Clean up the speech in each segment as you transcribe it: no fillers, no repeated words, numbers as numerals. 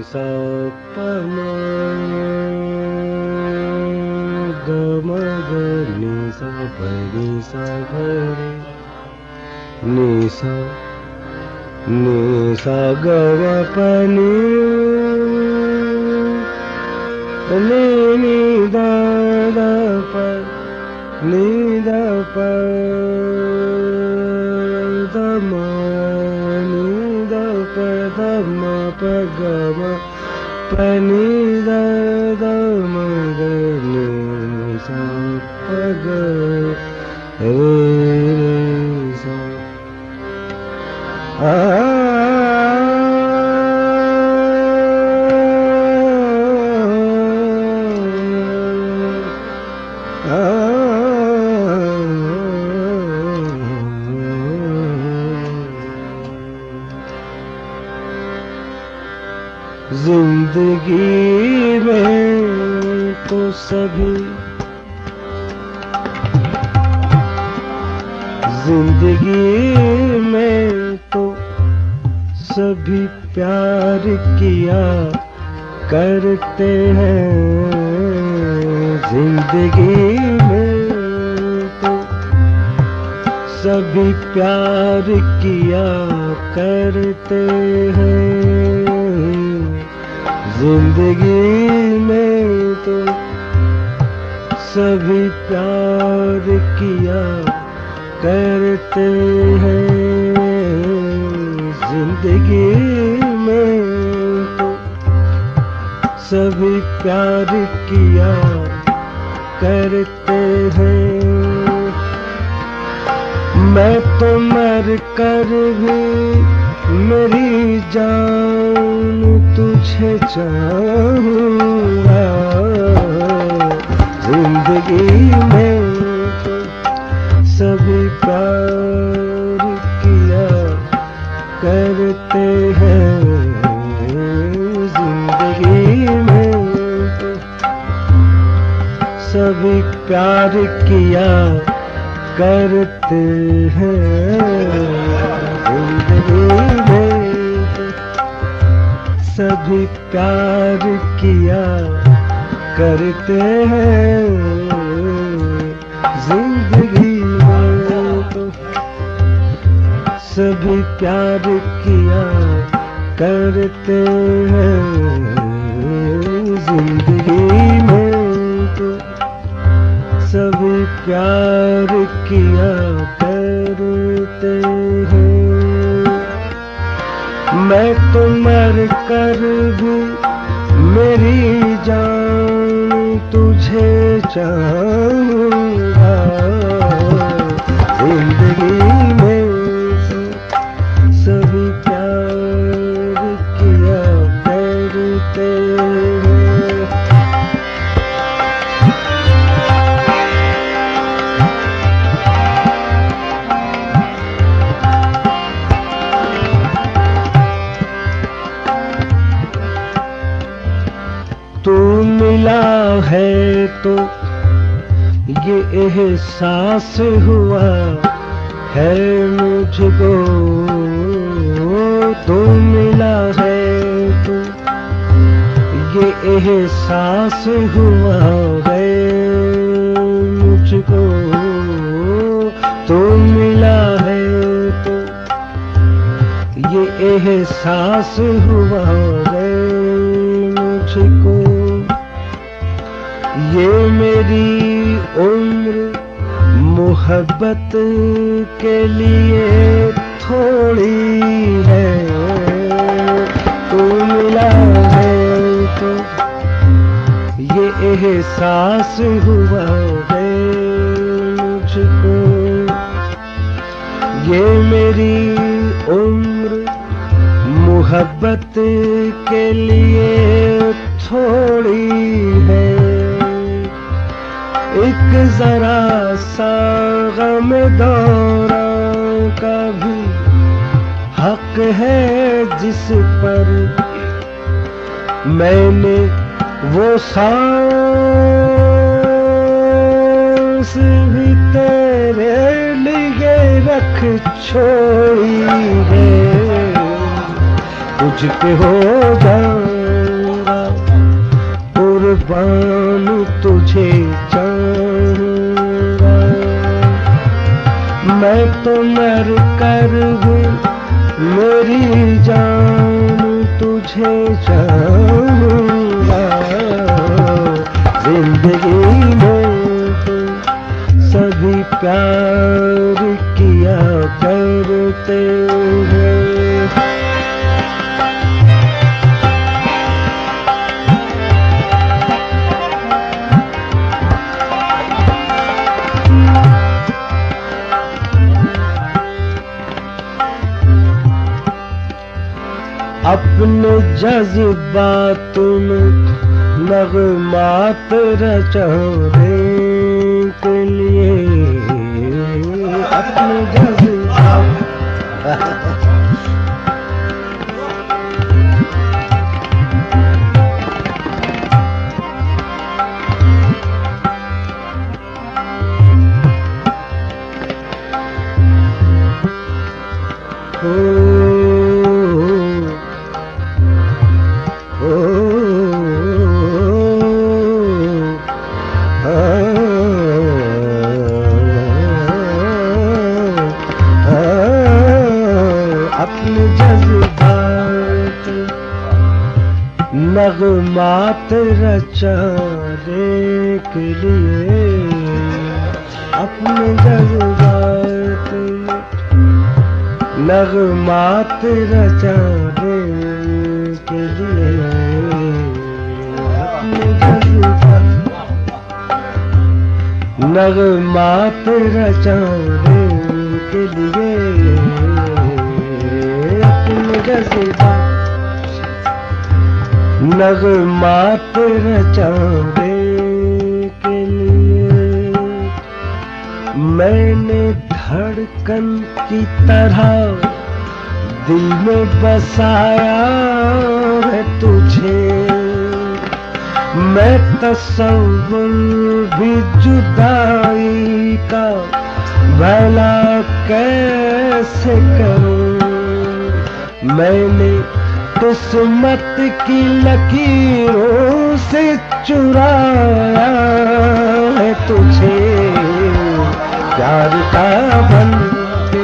सा प म ग म ग नि सा प नि सा ग रे नि सा ग ग प नि द द प नि द प द म नि द प द म प ग म प नि द द म ग नि सा प ग रे सा जिंदगी में तो सभी प्यार किया करते हैं। जिंदगी में तो सभी प्यार किया करते हैं। जिंदगी में तो सभी प्यार किया करते हैं। जिंदगी में तो सभी प्यार किया करते हैं। मैं तो मर कर भी मेरी जान तुझे चाहूँगा। जिंदगी में तो सभी प्यार किया करते हैं। जिंदगी में तो सभी प्यार किया करते हैं। जिंदगी में सभी प्यार किया करते हैं। जिंदगी में तो सभी प्यार किया करते हैं। जिंदगी में तो सभी प्यार किया करते हैं। मैं तो मर कर भी मेरी जान तुझे चाहूँगा। जिंदगी में सभी प्यार किया करते हैं। तू मिला है तो ये एहसास हुआ है मुझको। तू मिला है तो ये एहसास हुआ है मुझको। तू मिला है तो ये एहसास हुआ है मुझको। ये मेरी उम्र मोहब्बत के लिए थोड़ी है। तू मिला है तो ये एहसास हुआ है मुझको। ये मेरी उम्र मोहब्बत के लिए थोड़ी है। एक जरा सा गम दौरां का भी हक है जिस पर मैंने वो सांस भी तेरे लिए रख छोड़ी है। तुझ पे हो जाए निगहबान तुझे चाहूंगा, मैं तो मर कर भी मेरी जान तुझे चाहूंगा। जिंदगी में तो सभी प्यार किया करते हैं। अपने जज्बात में नगमात रचने के लिए, अपने जज्बात अपने जज्बात नगमात रचाने के लिए, अपने जज्बात नगमात रचाने के लिए, अपने जज्बात नगमात रचाने के लिए, अपने जज्बात नगमात रचाने के लिए। मैंने धड़कन की तरह दिल में बसाया है तुझे, मैं तसव्वुर भी जुदाई का भला कैसे करूं। मैंने किस्मत की लकीरों से चुराया है तुझे, प्यार का बंधन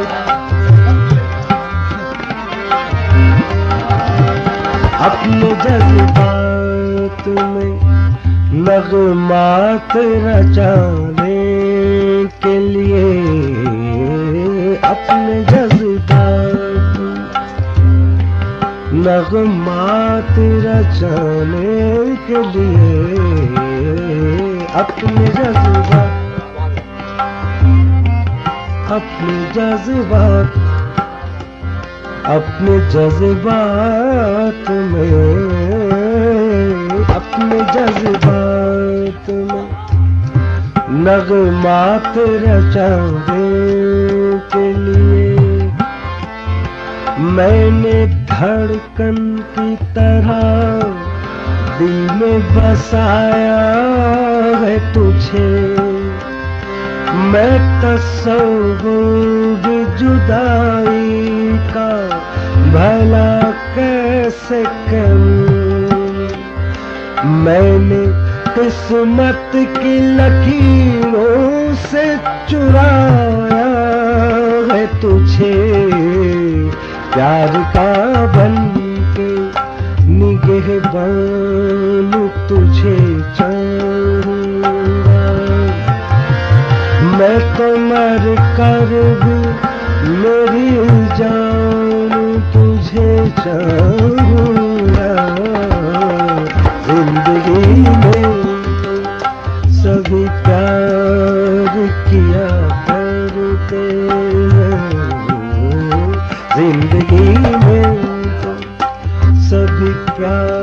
अपने जज्बात में नगमात रचाने के लिए, अपने जज्बात नगमात रचाने के लिए, अपने जज्बात अपने जज्बात अपने जज्बात में, अपने जज्बात में नगमात रचाने के लिए। मैंने धड़कन की तरह दिल में बसाया है तुझे, मैं तसव्वुर भी जुदाई का भला कैसे करूं। मैंने किस्मत की लकीरों से चुराया है तुझे, प्यार का बनके निगहबान तुझे चाहूंगा, मैं तो मर कर भी मेरी जान तुझे चाहूंगा। जिंदगी में सभी प्यार किया करते हैं, जिंदगी में सभी प्यार